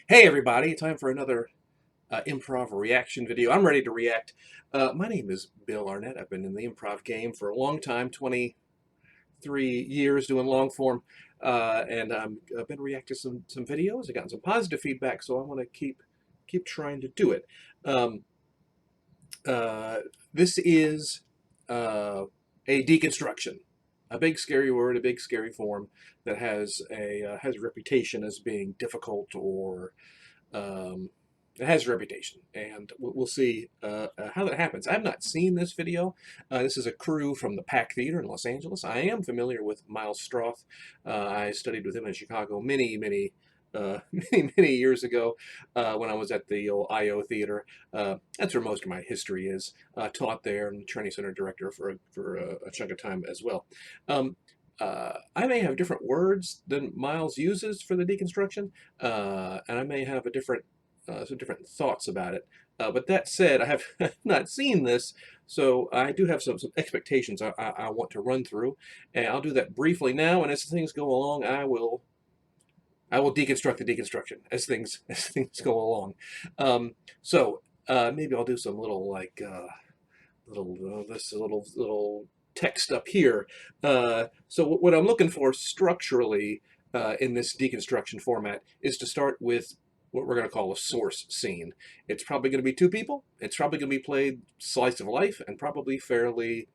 Hey everybody, time for another improv reaction video. I'm ready to react. My name is Bill Arnett. I've been in the improv game for a long time, 23 years doing long form, and I've been reacting to some videos. I've gotten some positive feedback, so I want to keep trying to do it. Um, uh, this is a deconstruction, a big scary word, a big scary form that has a reputation as being difficult or um, it has a reputation, and we'll see how that happens. I have not seen this video. This is a crew from the Pack Theater in Los Angeles. I am familiar with Miles Stroth. I studied with him in Chicago many years ago when I was at the old IO Theater. That's where most of my history is. Taught there and training center director for a chunk of time as well. I may have different words than Miles uses for the deconstruction, and I may have some different thoughts about it. But that said, I have not seen this, so I do have some expectations I want to run through, and I'll do that briefly now. And as things go along, I will deconstruct the deconstruction as things go along. Maybe I'll do some little like little text up here. So what I'm looking for structurally in this deconstruction format is to start with what we're going to call a source scene. It's probably going to be two people. It's probably going to be played slice of life and probably fairly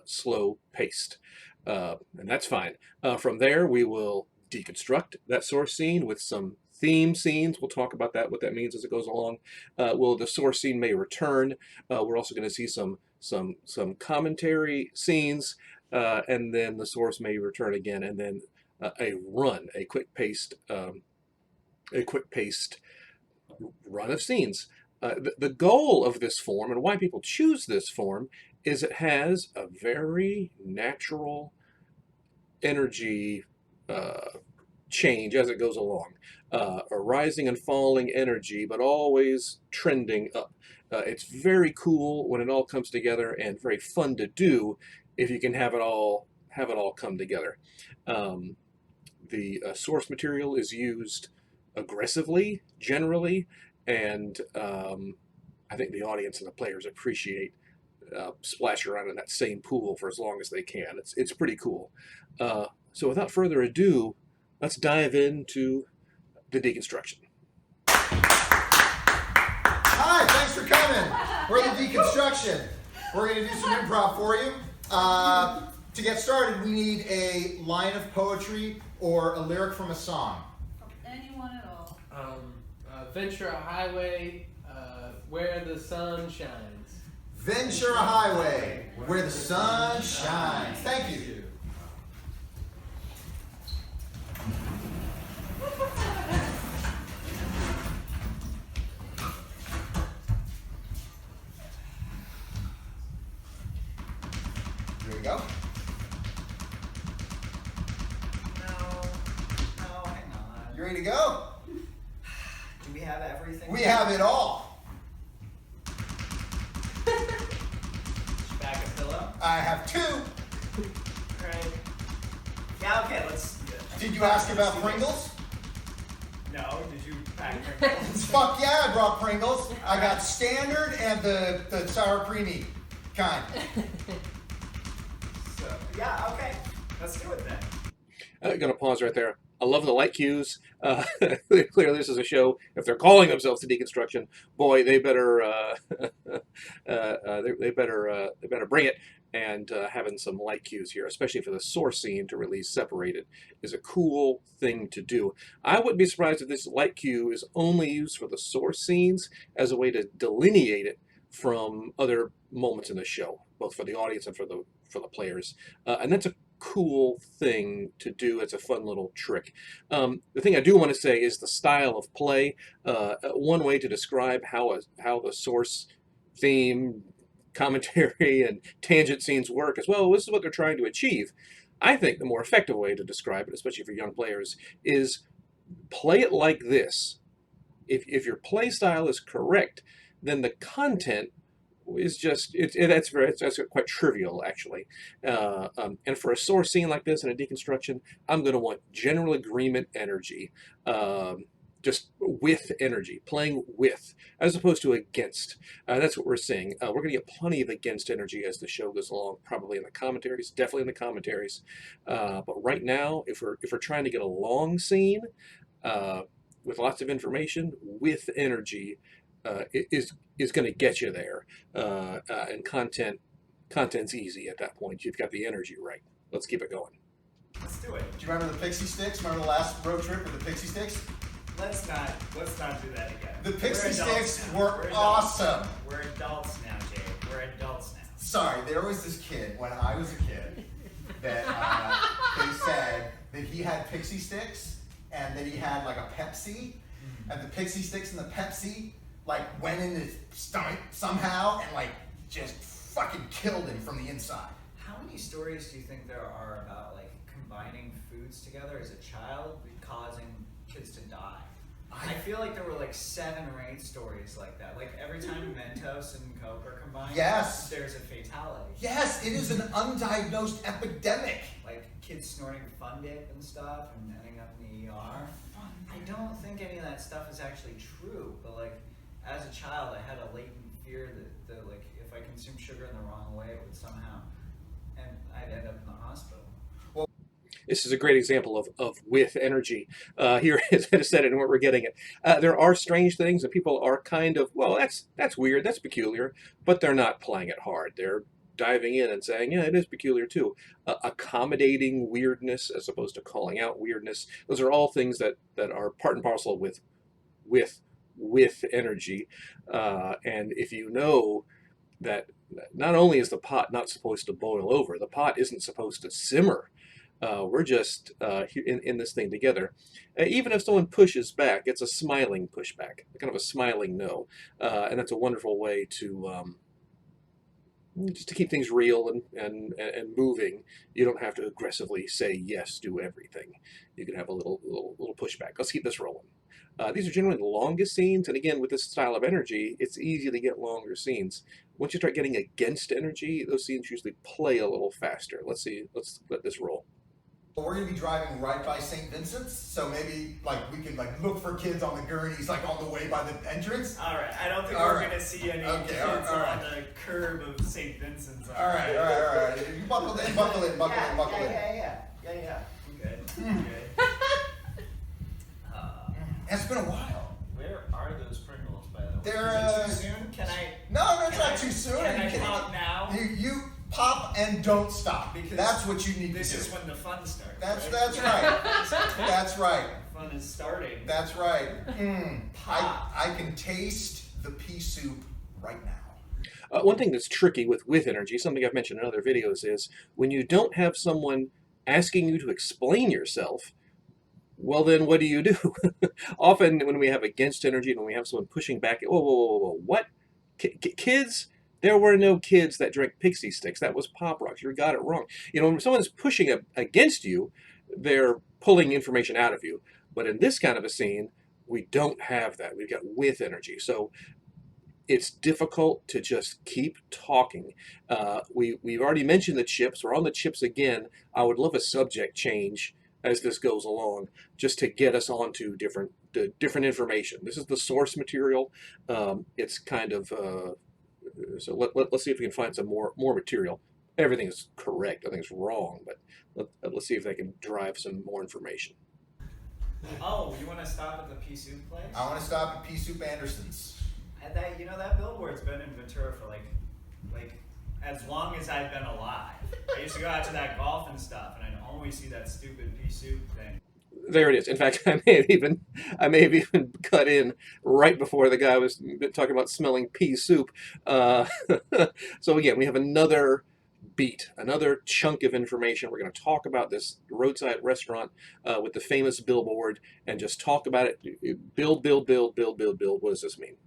slow paced. And that's fine. From there, we will deconstruct that source scene with some theme scenes. We'll talk about that, what that means as it goes along. The source scene may return. We're also going to see some commentary scenes, and then the source may return again, and then a quick paced run of scenes. The goal of this form and why people choose this form is it has a very natural energy change as it goes along. A rising and falling energy, but always trending up. It's very cool when it all comes together and very fun to do if you can have it all come together. The source material is used aggressively, generally, and I think the audience and the players appreciate splash around in that same pool for as long as they can. It's pretty cool. So without further ado, let's dive into the deconstruction. Hi, thanks for coming. We're the Deconstruction. We're going to do some improv for you. To get started, we need a line of poetry or a lyric from a song. Anyone at all. Ventura Highway, where the sun shines. Ventura Highway, where the sun shines. Thank you. Here we go. No, hang on. You ready to go? Do we have everything? We have it all. Back a pillow. I have two. Right. Yeah, okay, let's. Did you ask about Pringles? No, did you pack Pringles? Fuck yeah, I brought Pringles. I got standard and the sour creamy kind. So, yeah, okay. Let's do it then. I'm going to pause right there. I love the light cues. Clearly, this is a show. If they're calling themselves the deconstruction, boy, they better they better bring it. And having some light cues here, especially for the source scene to really separate it, is a cool thing to do. I wouldn't be surprised if this light cue is only used for the source scenes as a way to delineate it from other moments in the show, both for the audience and for the players. And that's a cool thing to do. It's a fun little trick. The thing I do want to say is the style of play. One way to describe how the source theme, commentary, and tangent scenes work as well, this is what they're trying to achieve. I think the more effective way to describe it, especially for young players, is play it like this. If your play style is correct, then the content is just that's quite trivial actually. And for a source scene like this in a deconstruction, I'm going to want general agreement energy. just with energy, playing with, as opposed to against. That's what we're seeing. We're going to get plenty of against energy as the show goes along, probably in the commentaries, definitely in the commentaries. But right now, if we're trying to get a long scene with lots of information, with energy is going to get you there. And content's easy at that point. You've got the energy right. Let's keep it going. Let's do it. Do you remember the pixie sticks? Remember the last road trip with the pixie sticks? Let's not do that again. The pixie We're adults sticks now. were We're adults. awesome. We're adults now, Jay. We're adults now. Sorry, there was this kid when I was a kid that they said that he had pixie sticks and that he had like a Pepsi, and the pixie sticks and the Pepsi like went in his stomach somehow and like just fucking killed him from the inside. How many stories do you think there are about like combining foods together as a child causing kids to die? I feel like there were like 7 or 8 stories like that. Like every time Mentos and Coke are combined, Yes. there's a fatality. Yes, it is an undiagnosed epidemic. Like kids snorting Fun Dip and stuff and ending up in the ER. I don't think any of that stuff is actually true, but like as a child, I had a latent fear that like if I consumed sugar in the wrong way, it would somehow, and I'd end up in the hospital. This is a great example of with energy. Here is I said it and what we're getting at. There are strange things and people are kind of, well, that's weird, that's peculiar, but they're not playing it hard. They're diving in and saying, yeah, it is peculiar too. Accommodating weirdness as opposed to calling out weirdness. Those are all things that are part and parcel with energy. And if you know that not only is the pot not supposed to boil over, the pot isn't supposed to simmer. We're just in this thing together. Even if someone pushes back, it's a smiling pushback, kind of a smiling no. And that's a wonderful way to just to keep things real and moving. You don't have to aggressively say yes to everything. You can have a little pushback. Let's keep this rolling. These are generally the longest scenes, and again, with this style of energy, it's easy to get longer scenes. Once you start getting against energy, those scenes usually play a little faster. Let's let this roll. Well, we're gonna be driving right by St. Vincent's, so maybe like we can like look for kids on the gurneys like on the way by the entrance. All right, I don't think All we're right. gonna see any Okay, kids all right. on the curb of St. Vincent's. All right. You buckle in. Yeah. I'm good. I'm good. It's been a while. Where are those Pringles, by the way? They're, Is it too soon? Can I? No, it's Can not I- too soon. Can Are you I kidding pop me? now? You pop and don't stop. Because That's what you need This to do. is when the fun starts. That's right? right. That's right. Fun is starting. That's right. Pop. I can taste the pea soup right now. One thing that's tricky with energy, something I've mentioned in other videos, is when you don't have someone asking you to explain yourself, well, then what do you do? Often when we have against energy and when we have someone pushing back, whoa, what? Kids? There were no kids that drank pixie sticks. That was Pop Rocks. You got it wrong. You know, when someone's pushing against you, they're pulling information out of you. But in this kind of a scene, we don't have that. We've got with energy. So it's difficult to just keep talking. We've already mentioned the chips. We're on the chips again. I would love a subject change as this goes along, just to get us onto different information. This is the source material. It's kind of so let's see if we can find some more material. Everything is correct. Nothing's wrong, but let's see if they can drive some more information. Oh, you want to stop at the pea soup place? I want to stop at Pea Soup Anderson's. That billboard's been in Ventura for like as long as I've been alive. I used to go out to that golf and stuff, and I'd always see that stupid pea soup thing. There it is. In fact, I may have even cut in right before the guy was talking about smelling pea soup. So again, we have another beat, another chunk of information. We're going to talk about this roadside restaurant with the famous billboard and just talk about it. Build. What does this mean?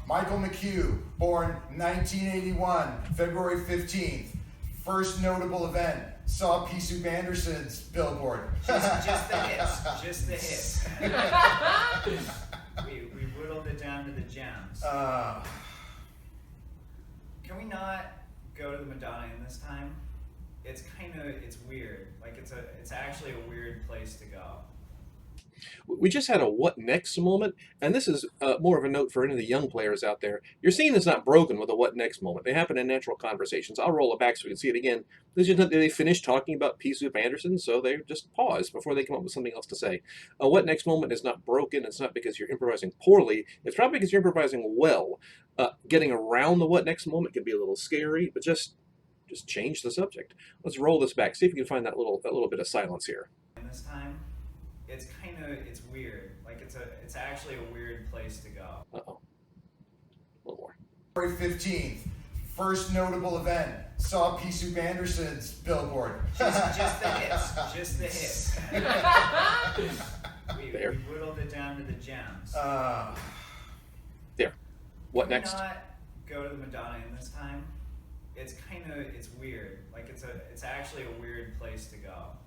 Michael McHugh, born 1981, February 15th. First notable event, saw Pea Soup Anderson's billboard. Just the hits. Just the hits. we whittled it down to the gems. Can we not go to the Madonna Inn this time? It's weird. Like it's actually a weird place to go. we just had a what next moment, and this is more of a note for any of the young players out there. Your scene is not broken with a what next moment. They happen in natural conversations. I'll roll it back so we can see it again. They finished talking about Pea Soup Anderson, so they just pause before they come up with something else to say. A what next moment is not broken. It's not because you're improvising poorly. It's probably because you're improvising well. Getting around the what next moment can be a little scary, but just change the subject. Let's roll this back. See if we can find that little bit of silence here. And this time, it's weird. Like it's actually a weird place to go. Uh-oh. A little more. February 15th, first notable event. Saw Pea Soup Anderson's billboard. Just the hits. Just the hits. we whittled it down to the gems. There. What Can we next? not go to the Madonna Inn this time? It's weird. Like it's actually a weird place to go.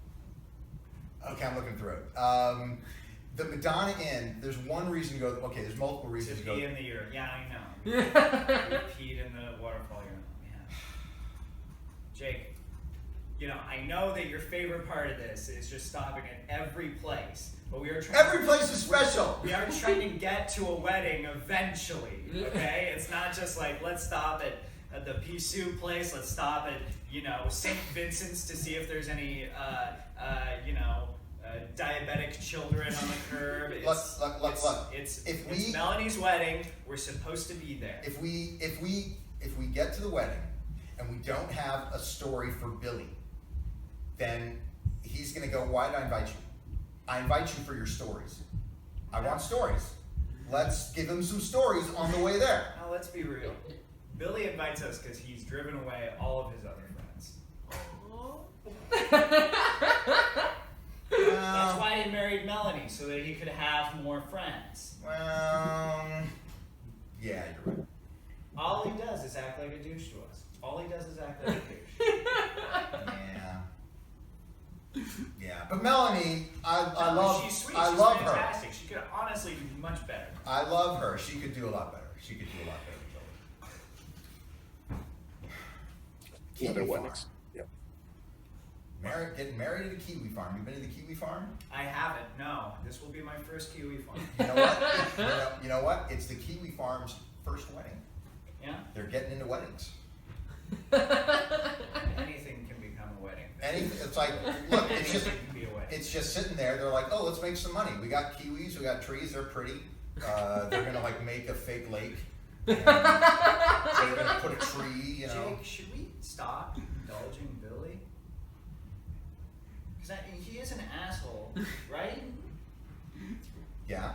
Okay, I'm looking through it. The Madonna Inn, there's one reason to go. Okay, there's multiple reasons to go. Pee in the urine. Yeah, I know. We peed in the waterfall urine. Yeah. Jake, I know that your favorite part of this is just stopping at every place, but we are trying. Every place is special. We are trying to get to a wedding eventually. Okay, it's not just like let's stop at the pea soup place. Let's stop at St. Vincent's to see if there's any diabetic children on the curb. It's Melanie's wedding. We're supposed to be there. If we get to the wedding and we don't have a story for Billy, then he's gonna go, why did I invite you? I invite you for your stories. I want stories. Let's give him some stories on the way there. Now let's be real. Billy invites us because he's driven away all of his other friends. That's why he married Melanie, so that he could have more friends. Well, yeah, you're right. All he does is act like a douche to us. All he does is act like a douche. Yeah, but Melanie, I love. She's sweet. I She's love fantastic. her. She could honestly do much better. I love her. She could do a lot better. Another Kiwi what farm. next? Yep. Getting married at a kiwi farm. You been to the kiwi farm? I haven't. No, this will be my first kiwi farm. You know what? you know what? It's the kiwi farm's first wedding. Yeah. They're getting into weddings. Anything can become a wedding. It's like, look, Anything can be a wedding. it's just sitting there. They're like, oh, let's make some money. We got kiwis. We got trees. They're pretty. They're gonna make a fake lake. And they're gonna put a tree. Jake, should we stop indulging Billy? Because he is an asshole, right? Yeah.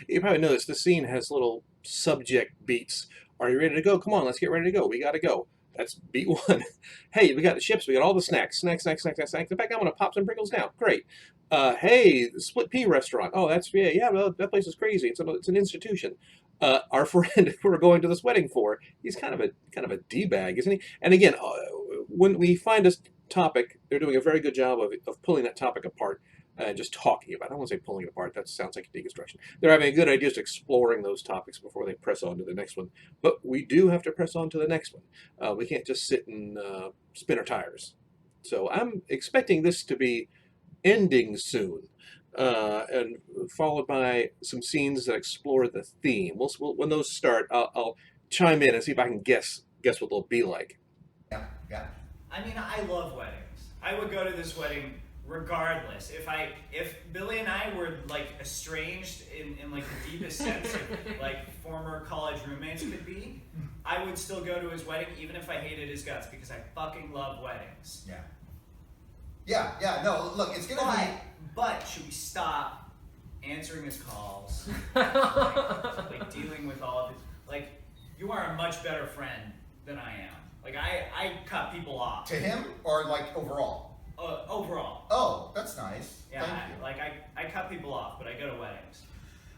You probably noticed the scene has little subject beats. Are you ready to go? Come on, let's get ready to go. We got to go. That's beat one. Hey, we got the chips. We got all the snacks. Snacks. In fact, I'm going to pop some Pringles now. Great. Hey, the Split Pea restaurant. Oh, well, that place is crazy. It's an institution. Our friend we're going to this wedding for, he's kind of a D-bag, isn't he? And again, when we find a topic, they're doing a very good job of pulling that topic apart and just talking about it. I don't want to say pulling it apart. That sounds like a deconstruction. They're having a good idea, just exploring those topics before they press on to the next one. But we do have to press on to the next one. We can't just sit and spin our tires. So I'm expecting this to be ending soon. And followed by some scenes that explore the theme. When those start, I'll chime in and see if I can guess what they'll be like. Yeah. I mean, I love weddings. I would go to this wedding regardless. If Billy and I were estranged in the deepest sense of former college roommates could be, I would still go to his wedding even if I hated his guts because I fucking love weddings. Yeah. No, look, it's gonna be. But should we stop answering his calls, dealing with all of his, you are a much better friend than I am. I cut people off. To him or overall? Overall. Oh, that's nice. Yeah, Thank you. I cut people off, but I go to weddings.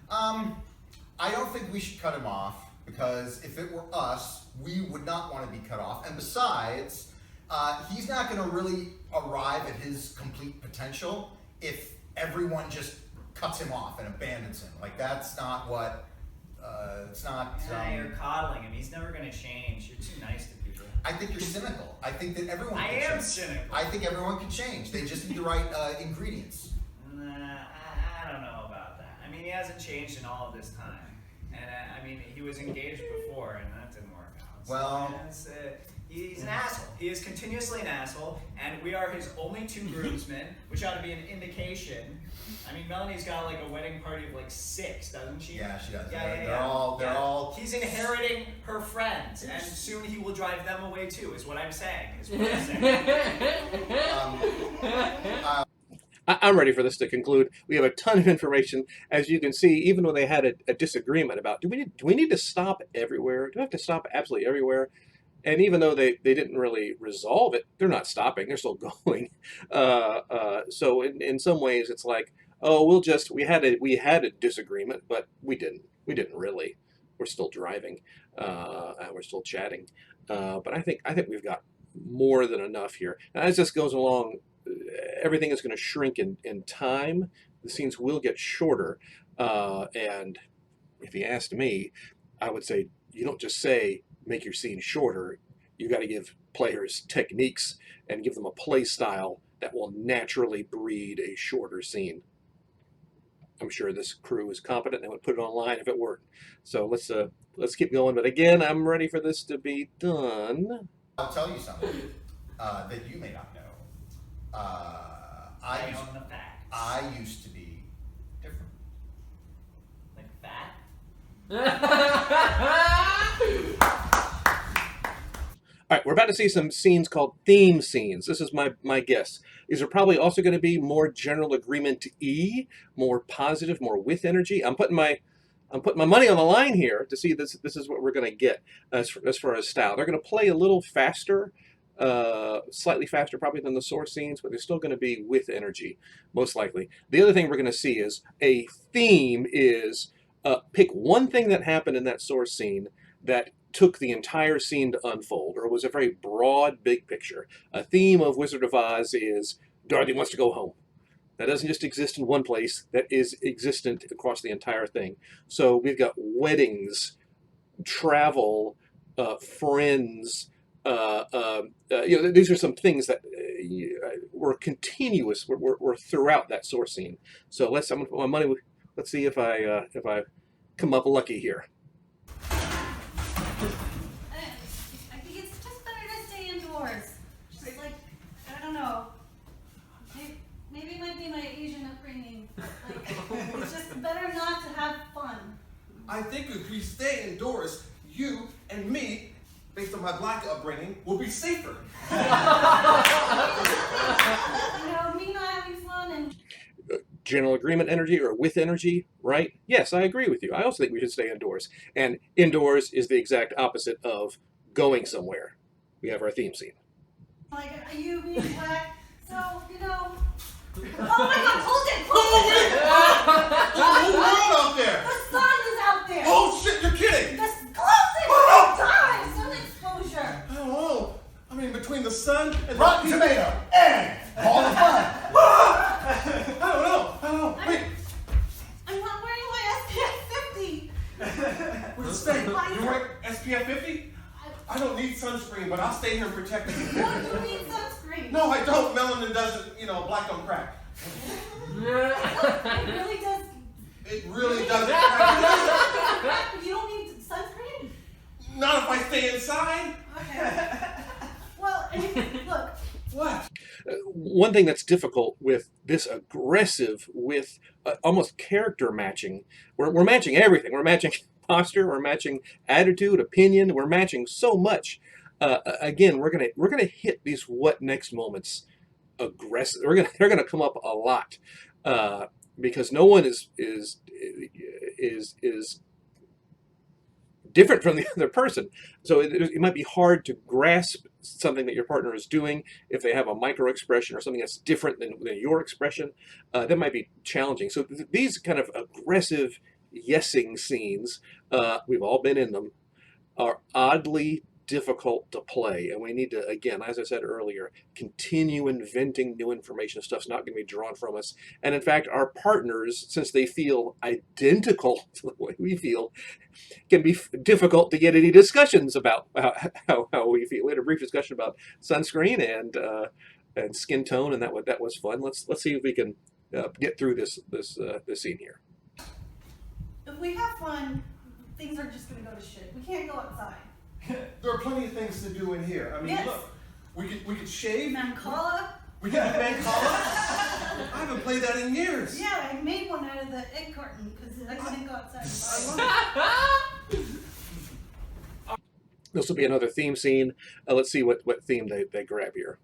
I don't think we should cut him off because if it were us, we would not want to be cut off. And besides, he's not going to really arrive at his complete potential if everyone just cuts him off and abandons him. That's not what, it's not... you're coddling him. He's never going to change. You're too nice to people. I think you're cynical. I think that everyone can I am change. cynical. I think everyone can change. They just need the right ingredients. I don't know hasn't changed in all of this time. And I mean, he was engaged before, and that didn't work out. So, Well, he's an asshole. He is continuously an asshole, and we are his only 2 groomsmen, which ought to be an indication. I mean, Melanie's got like a wedding party of like 6, doesn't she? Yeah, she does. Yeah, They're all. He's inheriting her friends, and soon he will drive them away too. Is what I'm saying. Is what I'm saying. I'm ready for this to conclude. We have a ton of information, as you can see. Even when they had a disagreement about do we need to stop everywhere? Do we have to stop absolutely everywhere? And even though they didn't really resolve it, they're not stopping. They're still going. So in some ways, it's like, oh, we had a disagreement, but we didn't really. We're still driving. We're still chatting. But I think we've got more than enough here. And as this goes along, everything is going to shrink in time. The scenes will get shorter. And if you asked me, I would say you don't just say make your scene shorter. You got to give players techniques and give them a play style that will naturally breed a shorter scene. I'm sure this crew is competent and would put it online if it worked. So let's keep going. But again, I'm ready for this to be done. I'll tell you something that you may not know. I own the facts. I used to be different. Like fat. All right, we're about to see some scenes called theme scenes. This is my guess. These are probably also going to be more general agreement-y, more positive, more with energy. I'm putting my money on the line here to see this is what we're going to get as far as style. They're going to play a little faster, slightly faster probably than the source scenes, but they're still going to be with energy, most likely. The other thing we're going to see is a theme is pick one thing that happened in that source scene that took the entire scene to unfold, or was a very broad, big picture. A theme of Wizard of Oz is Dorothy wants to go home. That doesn't just exist in one place, that is existent across the entire thing. So we've got weddings, travel, friends, these are some things that were continuous, were throughout that source scene. So I'm gonna put my money. Let's see if I come up lucky here. I think it's just better to stay indoors. Just like, I don't know. Maybe it might be my Asian upbringing. Like, it's just better not to have fun. I think if we stay indoors, you and me, based on my black upbringing, will be safer. You know, me not having fun and General agreement energy or with energy, right? Yes, I agree with you. I also think we should stay indoors. And indoors is the exact opposite of going somewhere. We have our theme scene. like, are you being black? So, you know. Oh my God! Hold it! Hold it! There's a whole world out there! The sun is out there. Oh shit, you're kidding! Just close it! Oh, die! Sun exposure. I don't know. I mean, between the sun and Rotten the tomato and all the fun. I don't know. Wait, I'm not wearing my SPF 50. wait, stay. You're wearing SPF 50? I don't need sunscreen, but I'll stay here and protect you. No, you need sunscreen. No, I don't. Melanin doesn't, black don't crack. It really does. It really doesn't crack. You don't need sunscreen? Not if I stay inside. Okay. Well, I mean, look. What? One thing that's difficult with this aggressive, with almost character matching, we're matching everything. We're matching posture, we're matching attitude, opinion, we're matching so much. Again, we're gonna hit these what next moments aggressive. They're gonna come up a lot because no one is different from the other person. So it might be hard to grasp something that your partner is doing if they have a micro expression or something that's different than your expression. That might be challenging. So these kind of aggressive yesing scenes, we've all been in them, are oddly difficult to play, and we need to, again, as I said earlier, continue inventing new information. Stuff's not going to be drawn from us, and in fact our partners, since they feel identical to the way we feel, can be difficult to get any discussions about how we feel. We had a brief discussion about sunscreen and skin tone, and that was fun. Let's see if we can get through this scene here. if we have fun, things are just gonna go to shit. We can't go outside. There are plenty of things to do in here. I mean, Yes. look, we could shave. Mancala? We could do Mancala. I haven't played that in years. Yeah, I made one out of the egg carton because I couldn't go outside. This will be another theme scene. Let's see what theme they grab here.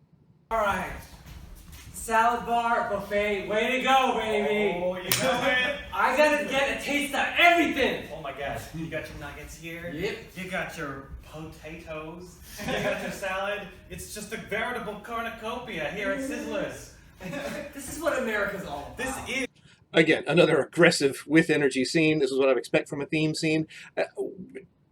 All right. Salad bar, buffet, way to go, baby. Oh, you know it. I gotta get a taste of everything. Oh my gosh, you got your nuggets here. Yep. You got your potatoes. You got your salad. It's just a veritable cornucopia here at Sizzlers. This is what America's all about. This is. Again, another aggressive with energy scene. This is what I would expect from a theme scene.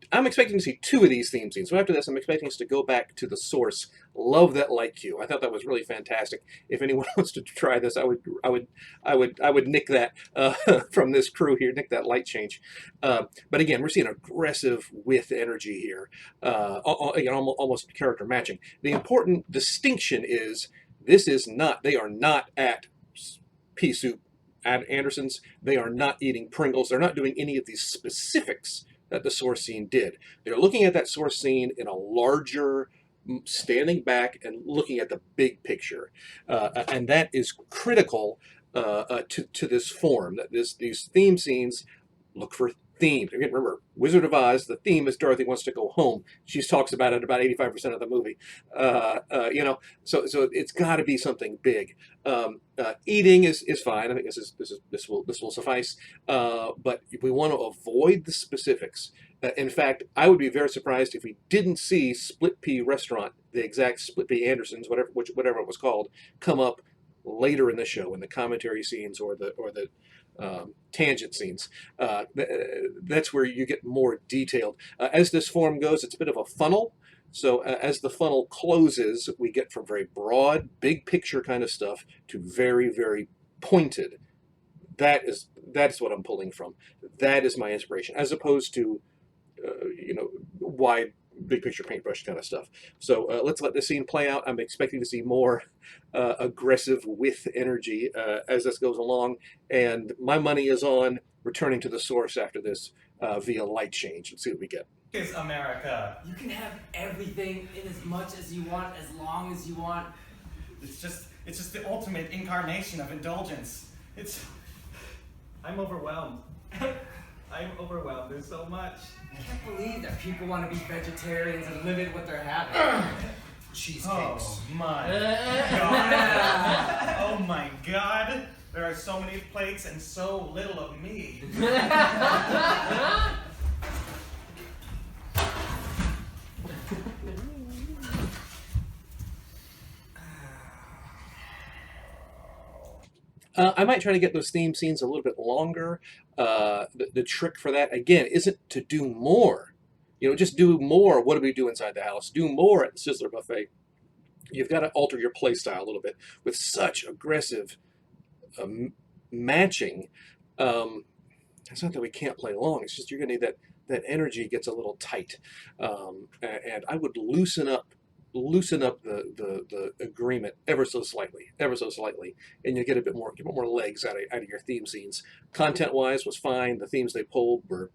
I'm expecting to see 2 of these theme scenes. So after this, I'm expecting us to go back to the source. Love that light cue. I thought that was really fantastic. If anyone wants to try this, I would nick that from this crew here. Nick that light change. But again, we're seeing aggressive with energy here. Again, almost character matching. The important distinction is this is not. They are not at pea soup at Anderson's. They are not eating Pringles. They're not doing any of these specifics that the source scene did. They're looking at that source scene in a larger, standing back and looking at the big picture, and that is critical to this form. That these theme scenes look for themes. Again, remember, Wizard of Oz. The theme is Dorothy wants to go home. She talks about it about 85% of the movie. So it's got to be something big. Eating is fine. I think this will suffice. But we want to avoid the specifics. In fact, I would be very surprised if we didn't see Split Pea Restaurant, the exact Split Pea Anderson's, whatever it was called, come up later in the show in the commentary scenes or the tangent scenes. That's where you get more detailed. As this form goes, it's a bit of a funnel. So as the funnel closes, we get from very broad, big picture kind of stuff to very, very pointed. That's what I'm pulling from. That is my inspiration, as opposed to wide, big picture paintbrush kind of stuff. So let's let this scene play out. I'm expecting to see more aggressive with energy as this goes along, and my money is on returning to the source after this via light change. Let's see what we get. Is America. You can have everything in as much as you want, as long as you want. It's just the ultimate incarnation of indulgence. I'm overwhelmed. I'm overwhelmed. There's so much. I can't believe that people want to be vegetarians and limit what they're having. Cheesecakes. Oh my god. Oh my god. There are so many plates and so little of me. I might try to get those theme scenes a little bit longer. The trick for that, again, isn't to do more. Just do more. What do we do inside the house? Do more at the Sizzler Buffet. You've got to alter your play style a little bit with such aggressive matching. It's not that we can't play long. It's just you're going to need that energy gets a little tight. And I would loosen up the agreement ever so slightly, and you get a bit more legs out of your theme scenes. Content-wise was fine. The themes they pulled were,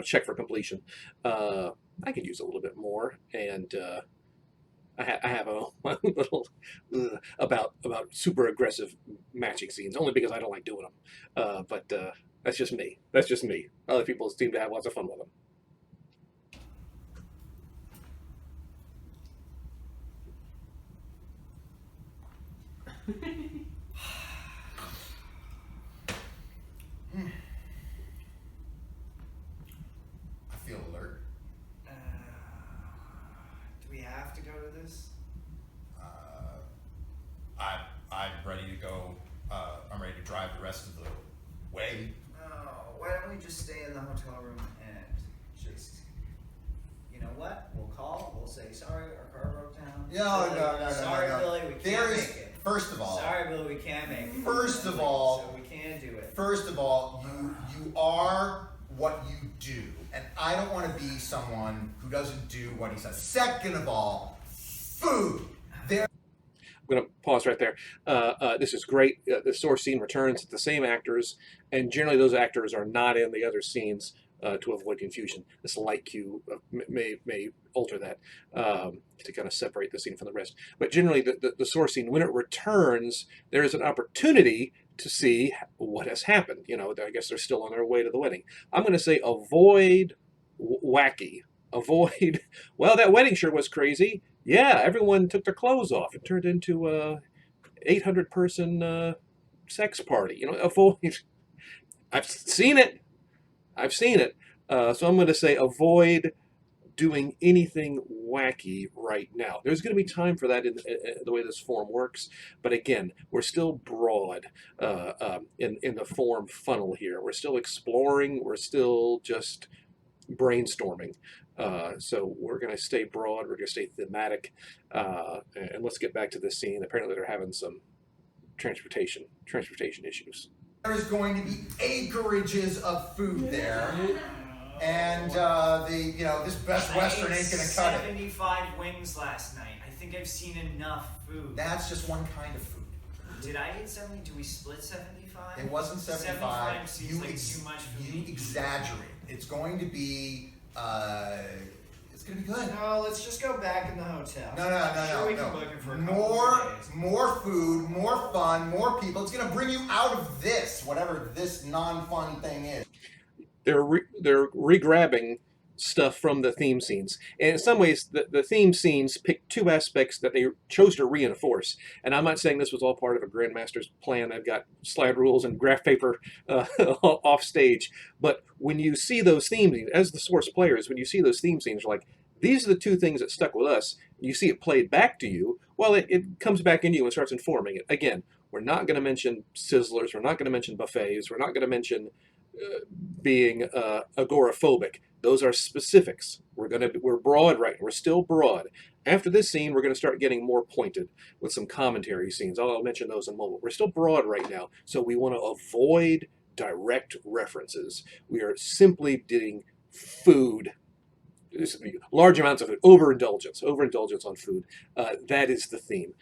check for completion. I could use a little bit more, and I have a little about super aggressive matching scenes, only because I don't like doing them. But that's just me. Other people seem to have lots of fun with them. I feel alert. Do we have to go to this? I'm ready to go. I'm ready to drive the rest of the way. Oh, why don't we just stay in the hotel room and just, you know what? We'll say, sorry, our car broke down. No. Sorry, Billy, we can't make it. First of all, Sorry, Billy, we can't make it. First of all, So we can't do it. First of all, you are what you do, and I don't want to be someone who doesn't do what he says. Second of all, food. going to pause right there. This is great. The source scene returns the same actors, and generally those actors are not in the other scenes to avoid confusion. This light cue may alter that to kind of separate the scene from the rest. But generally, the source scene, when it returns, there is an opportunity to see what has happened. You know, I guess they're still on their way to the wedding. I'm going to say avoid wacky. Avoid, well, that wedding sure was crazy. Yeah, everyone took their clothes off. It turned into a 800-person sex party. You know, avoid. I've seen it. I've seen it. So I'm going to say avoid doing anything wacky right now. There's going to be time for that in the way this form works. But again, we're still broad in the form funnel here. We're still exploring. We're still just brainstorming. So we're going to stay broad. We're going to stay thematic. And let's get back to this scene. Apparently they're having some transportation issues. There is going to be acreages of food there. And this Best Western ain't gonna cut it. 75 wings last night. I think I've seen enough food. That's just one kind of food. Did I eat 70? Do we split 75? It wasn't 75. 75 seems like too much for me. You exaggerate. It's going to be good. No, let's just go back in the hotel. No. We can book it for a couple of days. More food, more fun, more people. It's gonna bring you out of this, whatever this non-fun thing is. They're re-grabbing stuff from the theme scenes. And in some ways, the theme scenes pick two aspects that they chose to reinforce. And I'm not saying this was all part of a Grandmaster's plan. I've got slide rules and graph paper off stage. But when you see those theme scenes, as the source players, when you see those theme scenes, you're like, these are the two things that stuck with us. You see it played back to you. Well, it comes back into you and starts informing it. Again, we're not going to mention sizzlers. We're not going to mention buffets. We're not going to mention being agoraphobic. Those are specifics. We're broad right now. We're still broad. After this scene, we're going to start getting more pointed with some commentary scenes. I'll mention those in a moment. We're still broad right now, so we want to avoid direct references. We are simply doing food. Large amounts of food, overindulgence on food. That is the theme.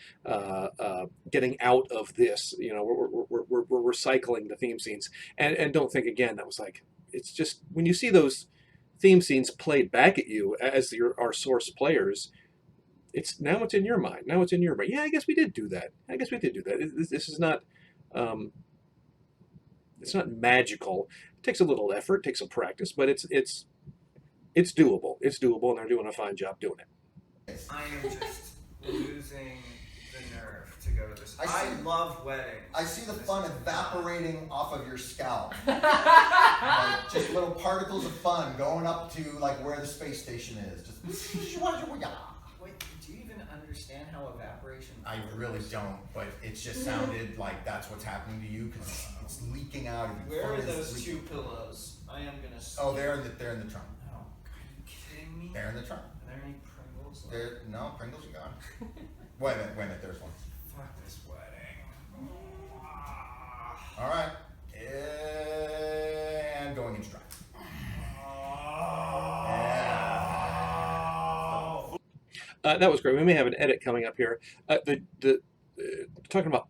Getting out of this, we're recycling the theme scenes, and don't think again that was like, it's just when you see those theme scenes played back at you as our source players, it's in your mind. Now it's in your brain. Yeah, I guess we did do that. This is not. It's not magical. It takes a little effort, takes some practice, but it's doable. It's doable, and they're doing a fine job doing it. I am just losing the nerve to go to this. I love weddings. I see the fun evaporating off of your scalp. Just little particles of fun going up to where the space station is. Just Wait, do you even understand how evaporation works? I really don't, but it just sounded like that's what's happening to you because it's leaking out of you. Where are those two pillows? I am gonna. Oh, they're in the trunk. Oh, are you kidding me? They're in the trunk. Are there any Pringles? No, Pringles are gone. Wait a minute, there's one. Fuck this wedding. All right, and going in stride. That was great. We may have an edit coming up here. Talking about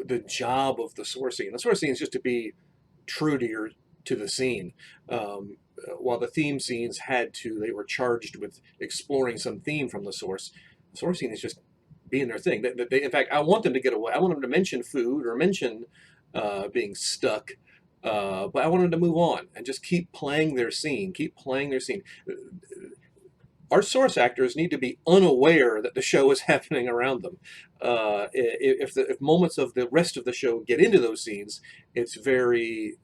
the job of the source scene. The source scene is just to be true to the scene. While the theme scenes they were charged with exploring some theme from the source. The source scene is just being their thing. In fact, I want them to get away. I want them to mention food or mention being stuck. But I want them to move on and just keep playing their scene. Our source actors need to be unaware that the show is happening around them. If moments of the rest of the show get into those scenes, it's a very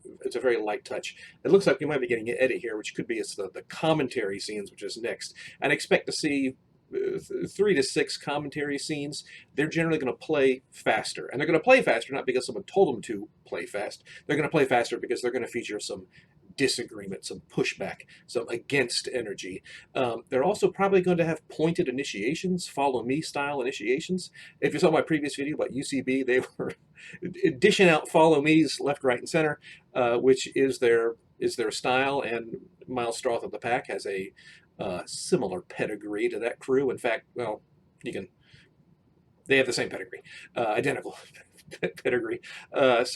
light touch. It looks like we might be getting an edit here, which could be the commentary scenes, which is next. And expect to see 3 to 6 commentary scenes. They're generally going to play faster. And they're going to play faster not because someone told them to play fast. They're going to play faster because they're going to feature some disagreement, some pushback, some against energy. They're also probably going to have pointed initiations, follow me style initiations. If you saw my previous video about UCB, they were dishing out follow me's left, right, and center, which is their style. And Miles Stroth of the Pack has a similar pedigree to that crew. In fact, well, you can They have the same pedigree, identical pedigree. This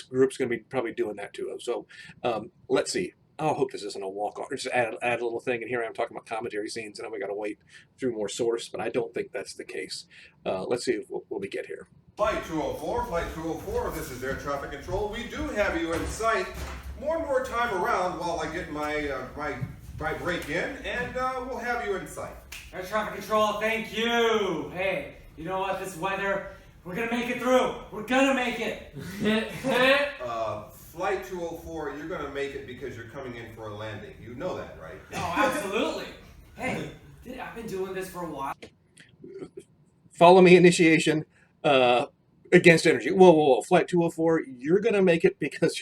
group's going to be probably doing that too. So let's see. I hope this isn't a walk-on. Just add a little thing, and here I am talking about commentary scenes, and then we got to wait through more source, but I don't think that's the case. Let's see what we get here. Flight 204, Flight 204, this is air traffic control. We do have you in sight. More time around while I get my break in, and we'll have you in sight. Air traffic control, thank you. Hey, you know what? This weather, we're gonna make it through. We're gonna make it. Flight 204, you're gonna make it because you're coming in for a landing. You know that, right? Oh, absolutely. Hey, I've been doing this for a while. Follow me initiation. Against energy. Whoa. Flight 204, you're going to make it because,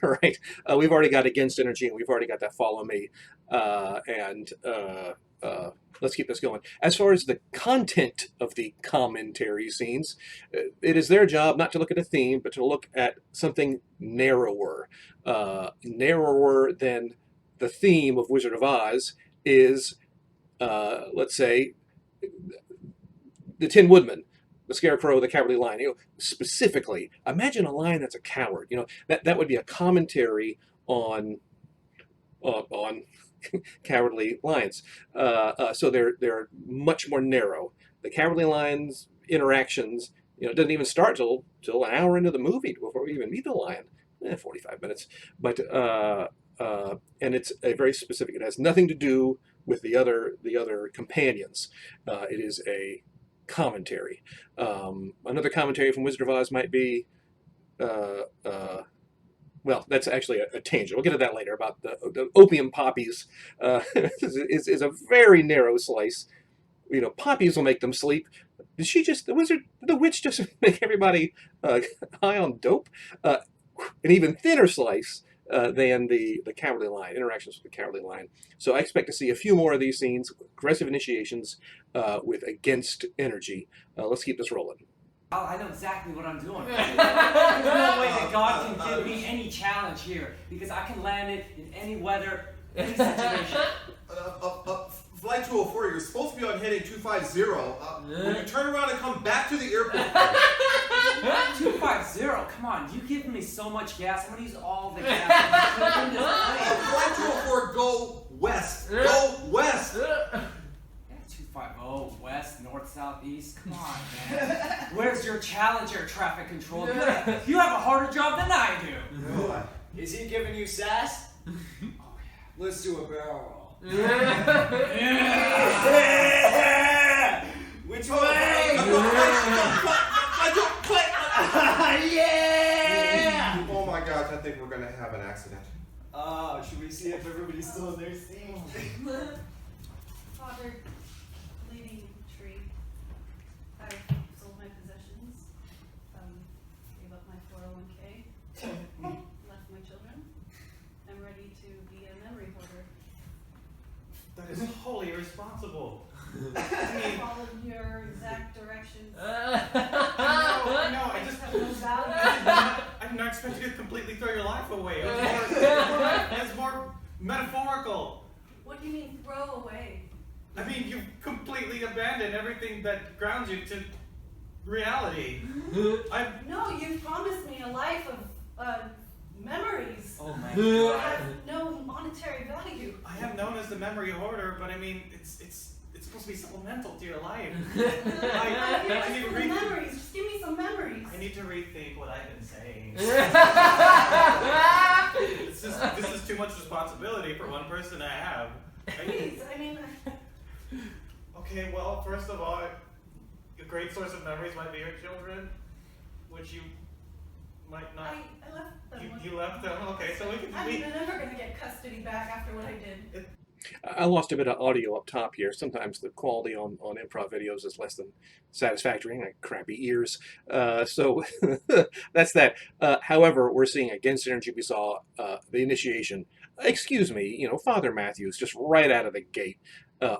right, we've already got against energy and we've already got that follow me. Let's keep this going. As far as the content of the commentary scenes, it is their job not to look at a theme, but to look at something narrower. Narrower than the theme of Wizard of Oz is, let's say, the Tin Woodman, the Scarecrow, the Cowardly Lion. Specifically, imagine a lion that's a coward. That would be a commentary on cowardly lions. So they're much more narrow. The Cowardly Lion's interactions, doesn't even start till an hour into the movie before we even meet the lion. 45 minutes, but and it's a very specific. It has nothing to do with the other companions. It is a commentary. Another commentary from Wizard of Oz might be, well, that's actually a tangent. We'll get to that later about the opium poppies. Is a very narrow slice. Poppies will make them sleep. Did the witch just make everybody high on dope? An even thinner slice than the Cowardly Lion, interactions with the Cowardly Lion. So I expect to see a few more of these scenes, aggressive initiations with against energy. Let's keep this rolling. I know exactly what I'm doing. There's no way that God can give me any challenge here because I can land it in any weather, any situation. Flight 204, you're supposed to be on heading 250. When you turn around and come back to the airport. 250, come on, you giving me so much gas. I'm gonna use all the gas. Flight 204, go west. Go west. Yeah, 250, west, north, south, east. Come on, man. Where's your challenger, traffic control? You have a harder job than I do. Is he giving you sass? Oh, yeah. Let's do a barrel roll. Which one? Yeah! Oh my gosh, I think we're gonna have an accident. Should we see if everybody's still in their seat? Father, leading tree. I sold my possessions. Gave up my 401k. Left my children. I'm ready to be a memory hoarder. That is wholly irresponsible. I followed your exact directions. No, I just have no value. I did not expect you to completely throw your life away. It's more metaphorical. What do you mean throw away? I mean, you completely abandoned everything that grounds you to reality. No, you promised me a life of memories. Oh my That God. have no monetary value. I am known as the memory hoarder, but I mean, it's supposed to be supplemental to your life. I need to need memories. Just give me some memories. I need to rethink what I've been saying. This is too much responsibility for one person to have. Please, I mean. Okay, well, first of all, a great source of memories might be your children, which you might not. I left them. You left them? Okay, so we can. I'm never going to get custody back after what I did. I lost a bit of audio up top here. Sometimes the quality on improv videos is less than satisfactory. I got crappy ears. So that's that. However, we're seeing against energy. We saw the initiation. Excuse me, Father Matthews just right out of the gate.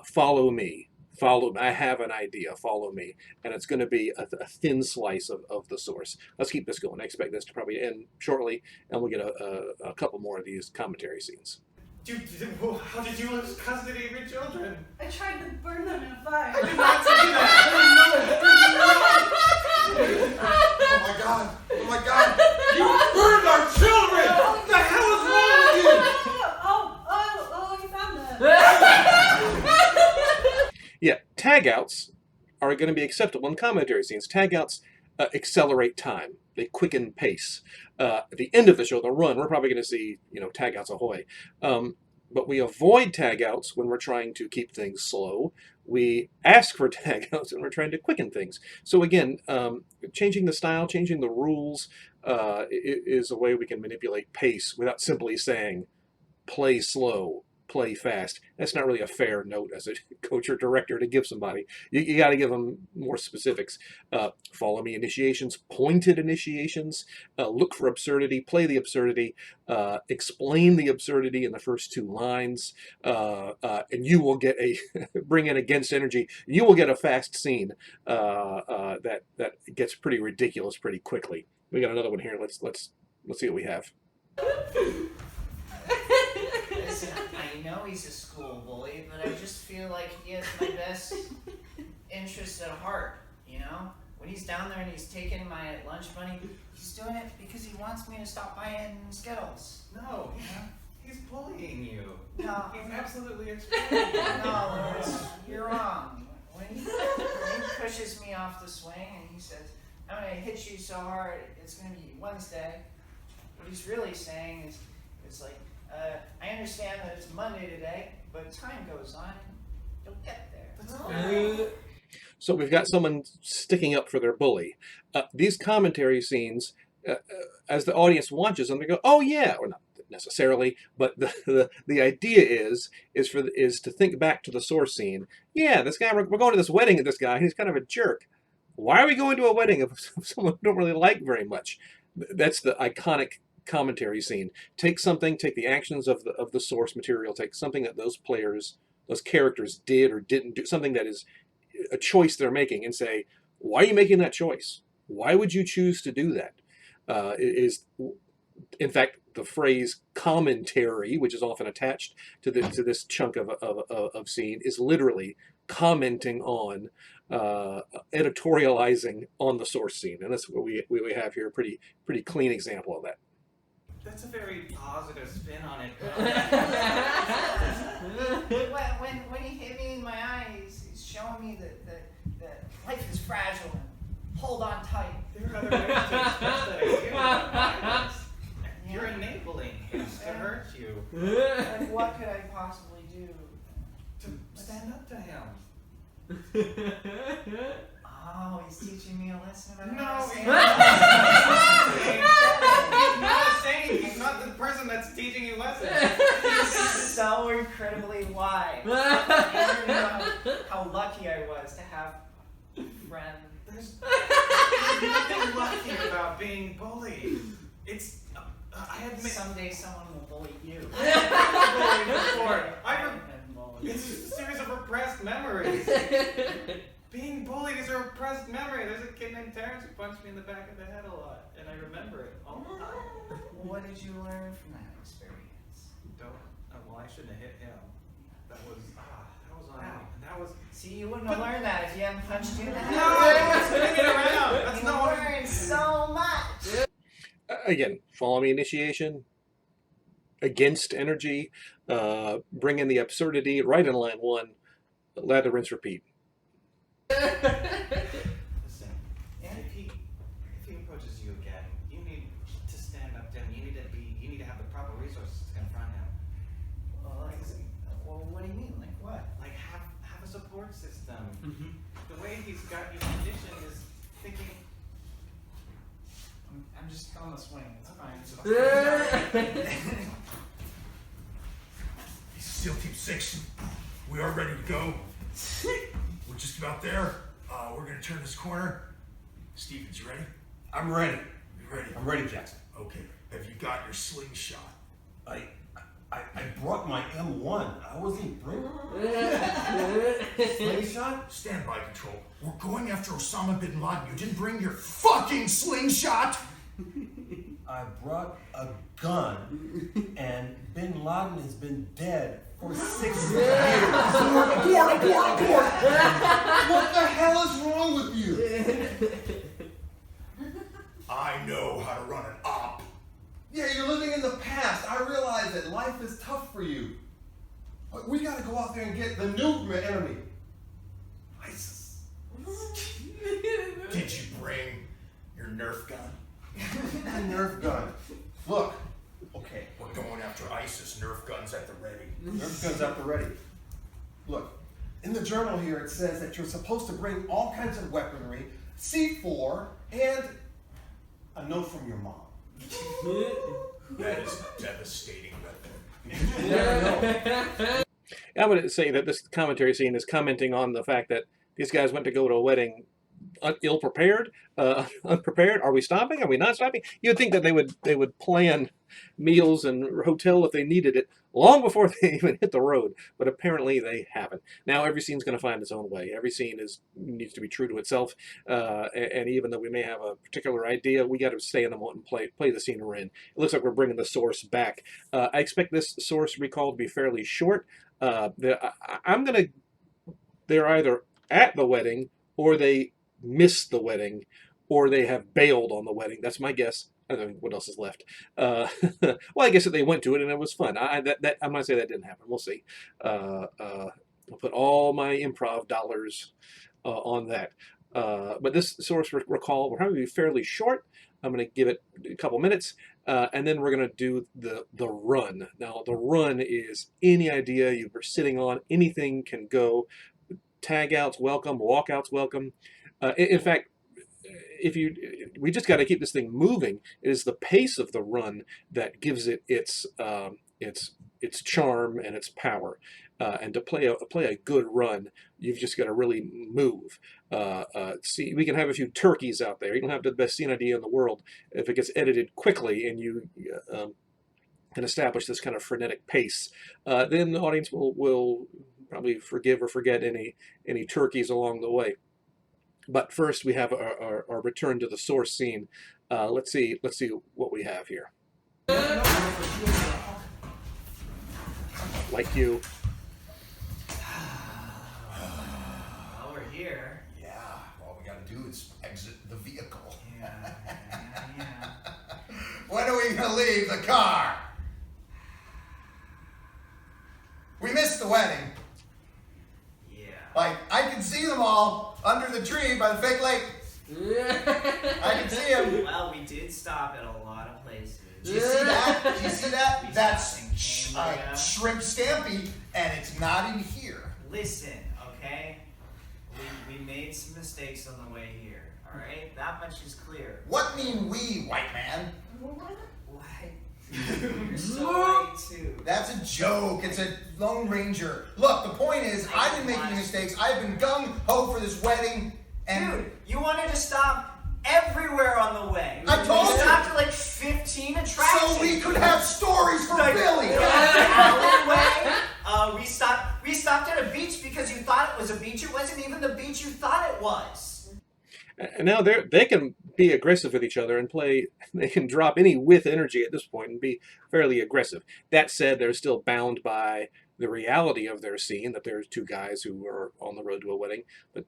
Follow me. Follow me. I have an idea. Follow me. And it's going to be a thin slice of the source. Let's keep this going. I expect this to probably end shortly, and we'll get a couple more of these commentary scenes. How did you lose custody of your children? I tried to burn them in a fire. I did not see that. Oh my god! Oh my god! You burned our children! What the hell is wrong with you? You found them. Yeah, tagouts are going to be acceptable in commentary scenes. Tagouts accelerate time. They quicken pace. At the end of the show, the run, we're probably going to see, tagouts ahoy. But we avoid tagouts when we're trying to keep things slow. We ask for tagouts when we're trying to quicken things. So again, changing the style, changing the rules is a way we can manipulate pace without simply saying, play slow, play fast. That's not really a fair note as a coach or director to give somebody. You got to give them more specifics. Follow me initiations, pointed initiations, look for absurdity, play the absurdity, explain the absurdity in the first 2 lines, and you will get bring in against energy. You will get a fast scene that gets pretty ridiculous pretty quickly. We got another one here. Let's see what we have. Listen, I know he's a school bully, but I just feel like he has my best interests at heart, When he's down there and he's taking my lunch money, he's doing it because he wants me to stop buying Skittles. No, he's bullying you. No. He's absolutely exploiting you. No, Lewis, you're wrong. When he pushes me off the swing and he says, I'm going to hit you so hard, it's going to be Wednesday, what he's really saying is, it's like, I understand that it's Monday today, but time goes on and you'll get there. So we've got someone sticking up for their bully. These commentary scenes, as the audience watches them, they go, "Oh yeah," or not necessarily, but the idea is to think back to the source scene. Yeah, this guy, we're going to this wedding of this guy. He's kind of a jerk. Why are we going to a wedding of someone we don't really like very much? That's the iconic commentary scene. Take the actions of the source material, take something that those characters did or didn't do, something that is a choice they're making, and say, why are you making that choice? Why would you choose to do that? In fact, the phrase commentary, which is often attached to this chunk of scene, is literally commenting on, editorializing on the source scene, and that's what we have here. A pretty clean example of that. That's a very positive spin on it. when he hit me in my eyes, he's showing me that life is fragile and hold on tight. There are other ways to express that idea. You're enabling him to hurt you. Like, what could I possibly do? To stand up to him. Oh, he's teaching me a lesson about No, how to he's stand not a saint. He's not the person that's teaching you lessons. He's so incredibly wise. I don't know how lucky I was to have a friend. There's nothing lucky about being bullied. It's, I admit. Someday someone will bully you. It's just a series of repressed memories. Being bullied is a repressed memory. There's a kid named Terrence who punched me in the back of the head a lot, and I remember it all the time. What did you learn from that experience? Well, I shouldn't have hit him. That was on me. And that was. See, you wouldn't have learned that if you hadn't punched you in the head. No, it's spinning it around. That's You not what learned so much. Again, follow me initiation, against energy, bring in the absurdity, right in line 1, lather, rinse, repeat. Listen, if he approaches you again, you need to stand up to him. You need to have the proper resources to confront him. Well, what do you mean? Like what? Like have a support system. The way he's got you conditioned is thinking. I'm just on the swing. It's fine. SEAL Team 6, we are ready to go. We're just about there. We're going to turn this corner. Stevens, you ready? I'm ready. You ready? I'm ready, Jackson. Okay. Have you got your slingshot? I brought my M1. I wasn't bringing slingshot. Standby control. We're going after Osama bin Laden. You didn't bring your fucking slingshot. I I brought a gun, and Bin Laden has been dead for 6 years. Abort! What the hell is wrong with you? I know how to run an op. Yeah, you're living in the past. I realize that life is tough for you. But we gotta go out there and get the new enemy. ISIS. Did you bring your Nerf gun? A Nerf gun. Look, okay, We're going after ISIS. Nerf guns at the ready. Nerf gun's at the ready. Look, in the journal here it says that you're supposed to bring all kinds of weaponry, C4, and a note from your mom. That is devastating weapon. You never know. I would say that this commentary scene is commenting on the fact that these guys went to go to a wedding ill-prepared, unprepared. Are we stopping? Are we not stopping? You'd think that they would plan meals and hotel if they needed it long before they even hit the road, but apparently they haven't. Now every scene's going to find its own way. Every scene needs to be true to itself, and even though we may have a particular idea, we got to stay in the moment and play the scene we're in. It looks like we're bringing the source back. I expect this source recall to be fairly short. They're either at the wedding, or they missed the wedding, or they have bailed on the wedding. That's my guess. I don't know what else is left. Well, I guess that they went to it and it was fun. I'm not saying that didn't happen. We'll see. I'll put all my improv dollars on that. But this source recall will probably be fairly short. I'm going to give it a couple minutes, and then we're going to do the run. Now, the run is any idea you were sitting on. Anything can go. Tag outs welcome. Walkouts welcome. In fact, we just got to keep this thing moving. It is the pace of the run that gives it its charm and its power. And to play a good run, you've just got to really move. See, we can have a few turkeys out there. You don't have the best scene idea in the world. If it gets edited quickly and you can establish this kind of frenetic pace, then the audience will probably forgive or forget any turkeys along the way. But first, we have our return to the source scene. Let's see what we have here. Like you. Well, we're here. Yeah, all we gotta do is exit the vehicle. Yeah. When are we gonna leave the car? We missed the wedding. Yeah. Like, I can see them all under the tree by the fake lake. I can see them. Well, we did stop at a lot of places. Do you see that? Do you see that? We That's stopped in Cambria. shrimp scampi, and it's not in here. Listen, okay? We made some mistakes on the way here, alright? That much is clear. What mean we, white man? What? You're so right, too. That's a joke. It's a Lone Ranger. Look, the point is, I didn't make any mistakes. I've been gung-ho for this wedding, and... Dude, you wanted to stop everywhere on the way. I told you. We stopped at like 15 attractions. So we could have stories for Billy. We stopped at a beach because you thought it was a beach. It wasn't even the beach you thought it was. And now they can be aggressive with each other and play. They can drop any with energy at this point and be fairly aggressive. That said, they're still bound by the reality of their scene, that there's two guys who are on the road to a wedding. But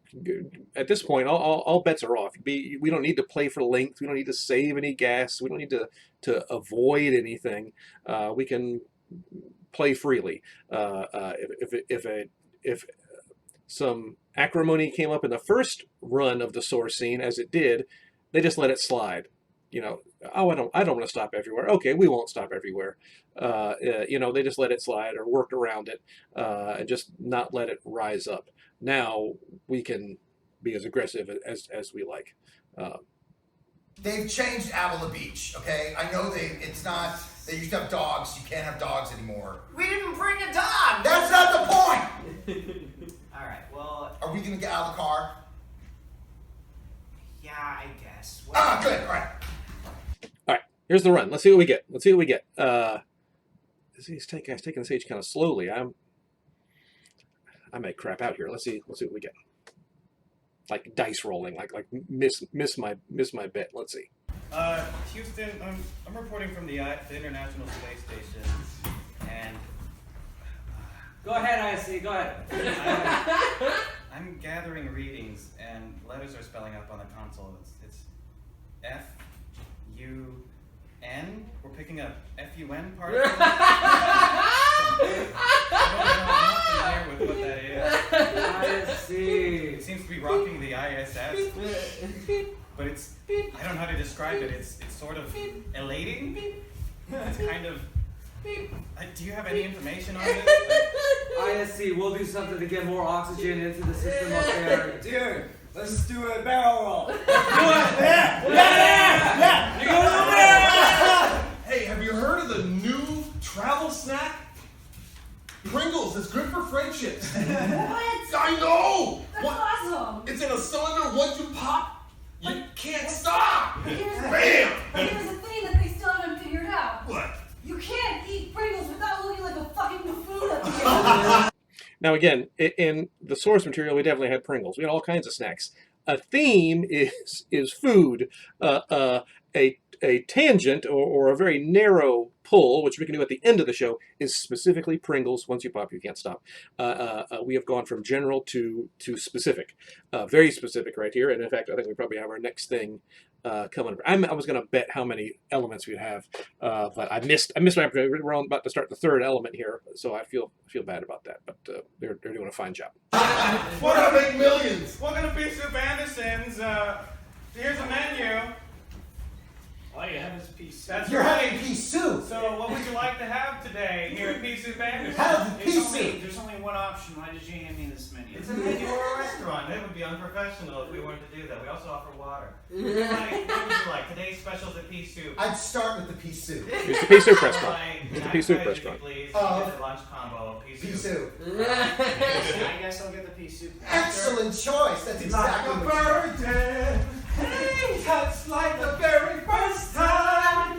at this point, all bets are off. We don't need to play for length. We don't need to save any gas. We don't need to avoid anything. We can play freely. If some acrimony came up in the first run of the source scene, as it did, they just let it slide. You know, oh, I don't want to stop everywhere. Okay, we won't stop everywhere. They just let it slide or worked around it and just not let it rise up. Now we can be as aggressive as we like. They've changed Avila Beach, okay? I know it's not, they used to have dogs. You can't have dogs anymore. We didn't bring a dog. That's not the point. All right, well. Are we going to get out of the car? Yeah, I guess. Ah, good, all right. All right, here's the run. Let's see what we get. These guys taking the stage kind of slowly. I may crap out here. Let's see what we get. Like dice rolling, like miss my bet. Let's see. Houston, I'm reporting from the International Space Station, and Go ahead, ISC, go ahead. I'm gathering readings, and letters are spelling up on the console. It's F-U-N. We're picking up F-U-N particles. I'm not familiar with what that is. I see. It seems to be rocking the ISS, but it's, I don't know how to describe it. It's sort of elating. It's kind of, do you have any information on it? ISC, we'll do something to get more oxygen into the system up there. Dude, let's do a barrel roll. Do it! Yeah! You go over there! Hey, have you heard of the new travel snack? Pringles, it's good for friendships. What? I know! That's awesome. It's in a cylinder, once you pop, you can't stop! But here's Bam! the thing that they still haven't figured out. What? You can't eat Pringles without looking like a fucking buffoon at the end. Now, again, in the source material, we definitely had Pringles. We had all kinds of snacks. A theme is food. A tangent or a very narrow pull, which we can do at the end of the show, is specifically Pringles. Once you pop, you can't stop. We have gone from general to specific. Very specific right here. And in fact, I think we probably have our next thing coming. I was going to bet how many elements we'd have, but I missed my opportunity. We're about to start the third element here, so I feel bad about that. But they're doing a fine job. We're gonna make millions! Welcome to Pea Soup Anderson's. Here's a menu. All you have is pea soup. That's You're right. having pea soup. So, what would you like to have today here at Pea Soup Anderson? How's the pea There's only, soup? there's only one option. Why did you hand me this menu? It's a menu or a restaurant. It would be unprofessional if we weren't to do that. We also offer water. What would you like? Today's specials at Pea Soup. I'd start with the pea soup. Here's the Pea Soup restaurant. Here's the Pea Soup restaurant. Please, Oh. get the lunch combo. Pea Pea soup. soup. I guess I'll get the pea soup. Excellent choice. That's exactly what you want. birthday, touch like the very first time.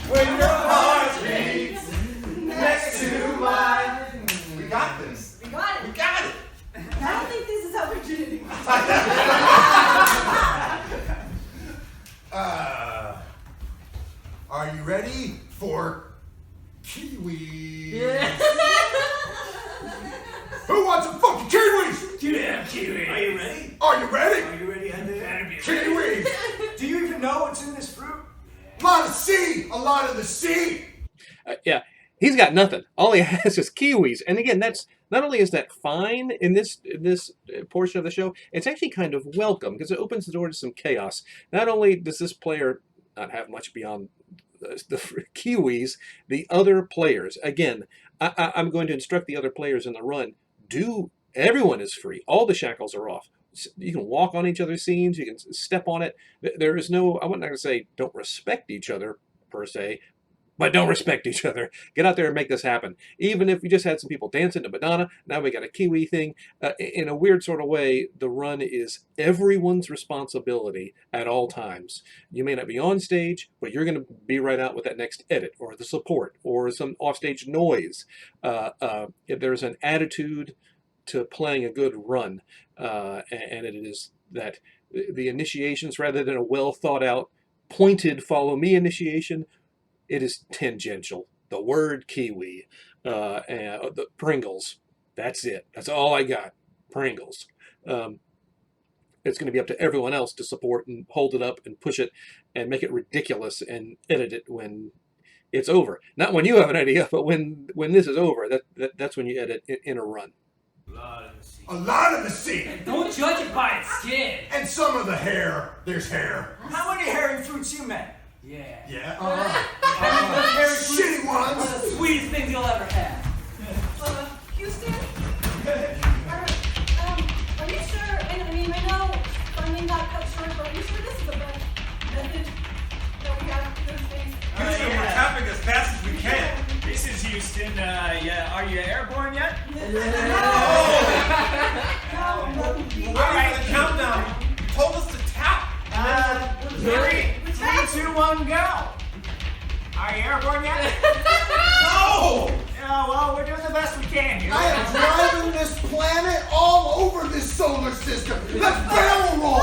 When your heart beats next to mine. We got this. We got We it. got it. I don't think this is how virginity works. Are you ready for kiwi? Who wants some fucking kiwis? Yeah, kiwi. Are you ready? Are you ready? Are you ready, Andy? Kiwis. Do you even know what's in this fruit? A lot of seed. A lot of the seed. Yeah, he's got nothing. All he has is kiwis. And again, that's not only is that fine in this portion of the show, it's actually kind of welcome because it opens the door to some chaos. Not only does this player not have much beyond the kiwis, the other players, again, I'm going to instruct the other players in the run, everyone is free. All the shackles are off. You can walk on each other's scenes. You can step on it. There is no, I wouldn't going to say don't respect each other per se, but don't respect each other. Get out there and make this happen. Even if we just had some people dancing to Madonna, now we got a Kiwi thing. In a weird sort of way, the run is everyone's responsibility at all times. You may not be on stage, but you're going to be right out with that next edit or the support or some offstage noise. If there's an attitude to playing a good run, and it is that the initiations, rather than a well thought out, pointed follow me initiation, it is tangential. The word kiwi, and the Pringles. That's it. That's all I got. Pringles. It's going to be up to everyone else to support and hold it up and push it and make it ridiculous and edit it when it's over. Not when you have an idea, but when this is over. That's when you edit in a run. A lot of the seed. Don't judge it by its skin. And some of the hair. There's hair. How many hairy fruits you met? Yeah. Yeah. Shitty Shitty ones. One of the sweetest things you'll ever have. Houston? Are you sure? I know funding got cut short, but are you sure this is the best method that we have for those things? Houston, we're tapping as fast as we can. This is Houston. Yeah, are you airborne yet? We're ready for the countdown. You told us to tap. 3, 2, 1, go. Are you airborne yet? No! Oh, well, we're doing the best we can here. I am driving this planet all over this solar system. Let's barrel roll!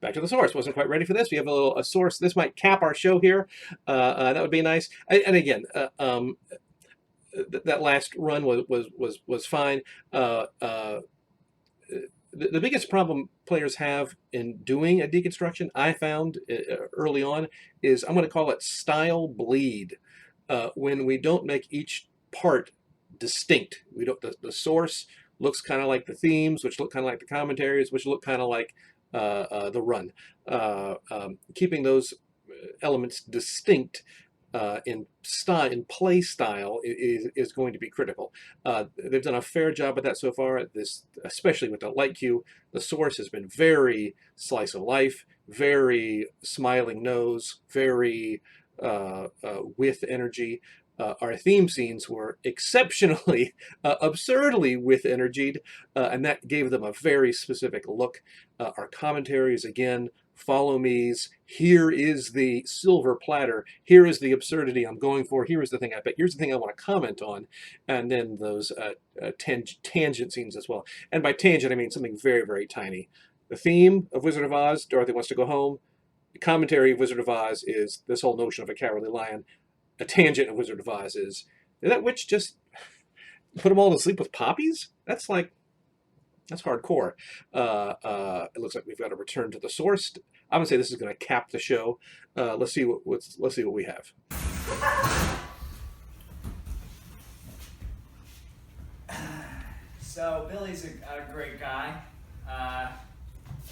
Back to the source. Wasn't quite ready for this. We have a source. This might cap our show here. That would be nice. And again, that last run was fine. The biggest problem players have in doing a deconstruction, I found early on, is I'm going to call it style bleed. When we don't make each part distinct, we don't. The source looks kind of like the themes, which look kind of like the commentaries, which look kind of like the run. Keeping those elements distinct in play style is going to be critical. They've done a fair job of that so far. This, especially with the light cue, the source has been very slice of life, very smiling nose, very with energy. Our theme scenes were exceptionally, absurdly with energied, and that gave them a very specific look. Our commentaries, again, follow me's. Here is the silver platter. Here is the absurdity I'm going for. Here is the thing I bet. Here's the thing I want to comment on. And then those tangent scenes as well. And by tangent, I mean something very, very tiny. The theme of Wizard of Oz, Dorothy Wants to Go Home. The commentary of Wizard of Oz is this whole notion of a cowardly lion. A tangent of Wizard of Oz is, did that witch just put them all to sleep with poppies? That's hardcore. It looks like we've got to return to the source. I'm gonna say this is gonna cap the show. Let's see what we have. So Billy's a great guy.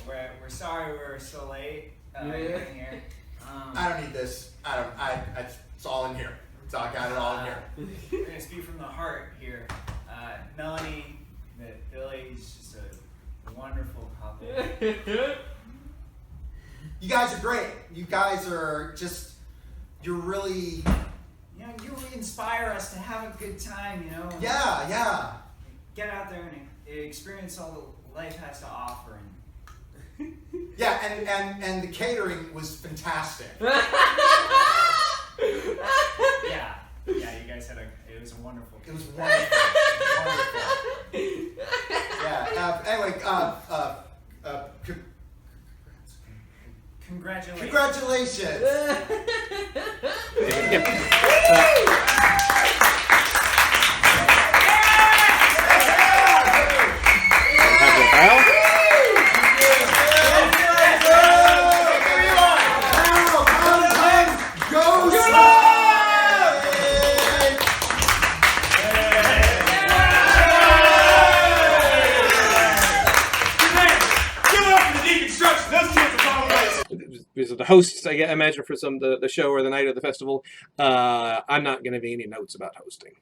We're sorry we were so late getting here. I don't need this. It's all in here. I got it all in here. We're gonna speak from the heart here. Melanie, Billy's just a wonderful couple. You guys are great. You guys are just, you're really... You really inspire us to have a good time, Yeah. Get out there and experience all that life has to offer. Yeah, and the catering was fantastic. Yeah, you guys had it was wonderful. It was wonderful. Yeah. Anyway, congratulations. Congratulations. The hosts, I imagine, for the show or the night of the festival. I'm not going to be any notes about hosting.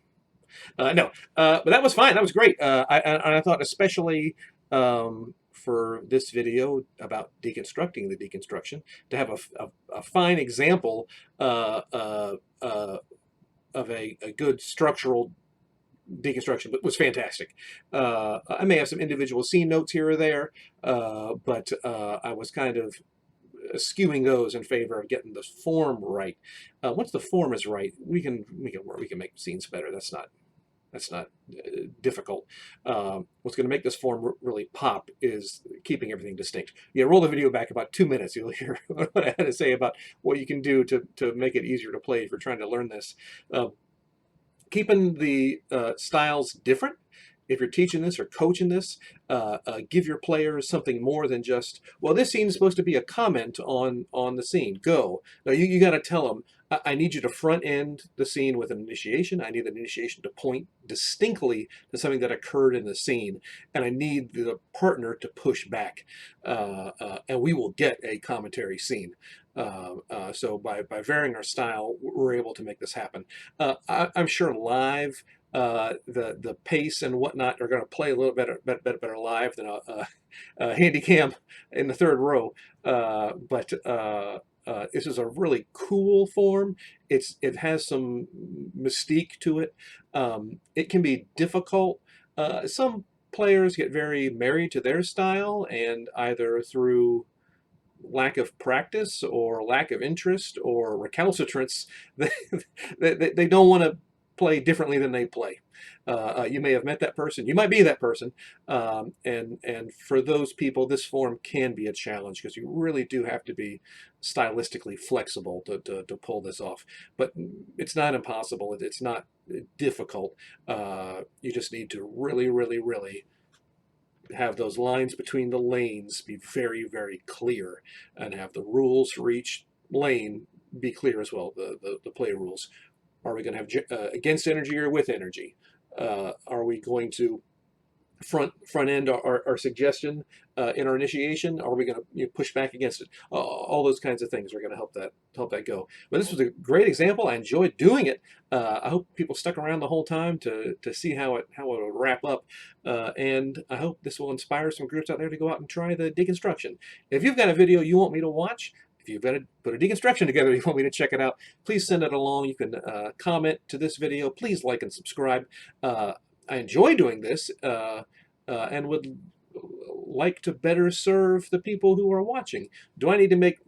No, but that was fine. That was great. I thought especially for this video about deconstructing the deconstruction, to have a fine example of a good structural deconstruction, but was fantastic. I may have some individual scene notes here or there, but I was kind of skewing those in favor of getting the form right. Once the form is right, we can make scenes better. That's not difficult. What's going to make this form really pop is keeping everything distinct. Yeah, roll the video back about 2 minutes. You'll hear what I had to say about what you can do to make it easier to play if you're trying to learn this. Keeping the styles different. If you're teaching this or coaching this, give your players something more than just, well, this scene is supposed to be a comment on the scene. Go. Now you got to tell them, I need you to front end the scene with an initiation. I need an initiation to point distinctly to something that occurred in the scene, and I need the partner to push back, and we will get a commentary scene. So by varying our style, we're able to make this happen. I'm sure live, the pace and whatnot are going to play a little better live than a handy cam in the third row. But this is a really cool form. It has some mystique to it. It can be difficult. Some players get very married to their style, and either through lack of practice or lack of interest or recalcitrance, they don't want to play differently than they play. You may have met that person. You might be that person. And for those people, this form can be a challenge because you really do have to be stylistically flexible to pull this off. But it's not impossible. It's not difficult. You just need to really, really, really have those lines between the lanes be very, very clear, and have the rules for each lane be clear as well, the play rules. Are we going to have against energy or with energy? Are we going to front end our suggestion in our initiation? Are we going to push back against it? All those kinds of things are going to help that go. But this was a great example. I enjoyed doing it. I hope people stuck around the whole time to see how it will wrap up. And I hope this will inspire some groups out there to go out and try the deconstruction. If you've got a video you want me to watch, if you've got to put a deconstruction together, you want me to check it out, please send it along. You can comment to this video. Please like and subscribe. I enjoy doing this and would like to better serve the people who are watching. Do I need to make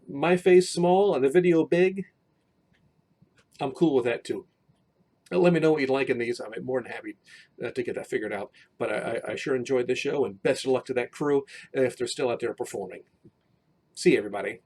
my face small and the video big? I'm cool with that too. Let me know what you'd like in these. I'm more than happy to get that figured out. But I sure enjoyed the show, and best of luck to that crew if they're still out there performing. See you, everybody.